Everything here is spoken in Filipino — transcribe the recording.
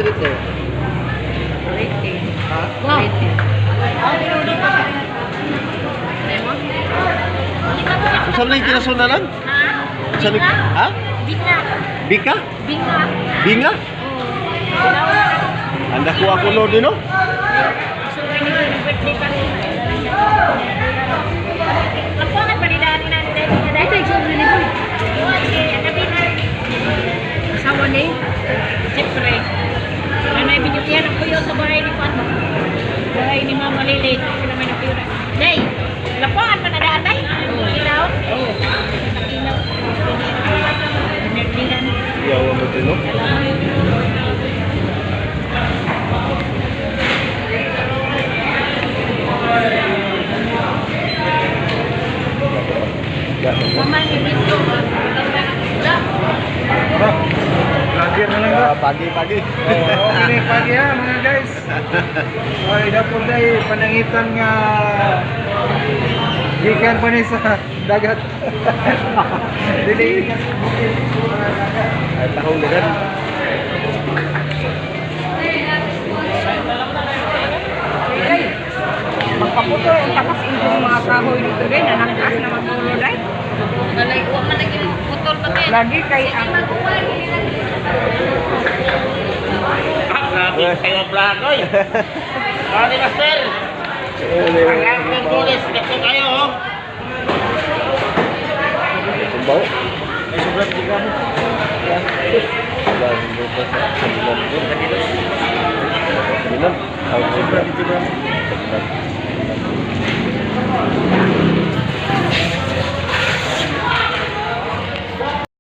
dito? Ha? Wow. Saan na yung kinasunalan? Saan yung... Ha? Binga. Bika? Binga. Binga? Anda ko ako no din, no? So, ini birthday pa rin. Lapangan pa ni Dani na nila. Ito yung sobrang nito. Asawa ni? Siyempre. Nanay binigyan ang kuyo sa bahay ni Pato. Bahay ni Mama Lili. Kasi naman ang kuyo na. Day! Lapangan pa na daan, Day? Ilaw? Oo. Ilaw. Pinagdihan. Yawa mo din, no? Mama ni Bito. Lagyan na lang ba? Pagi-pagi. Okay, pagi ha mga guys. Ay, dapat ay panangitan nga gikan pa ni sa dagat. Dili. Ay, tahong dagat. Magpaputo ang takas yung mga kahoy dito rin na nangkas na magpulo dahil. Huwag man naging putol pa din. Lagi kay ang... Grabe kayo vlog, oy. Kani master. Ang lang pulis dito kayo, oh. Kumbaw. Ay, sobrang tiga mo. Sobrang tiga mo. Sobrang tiga mo.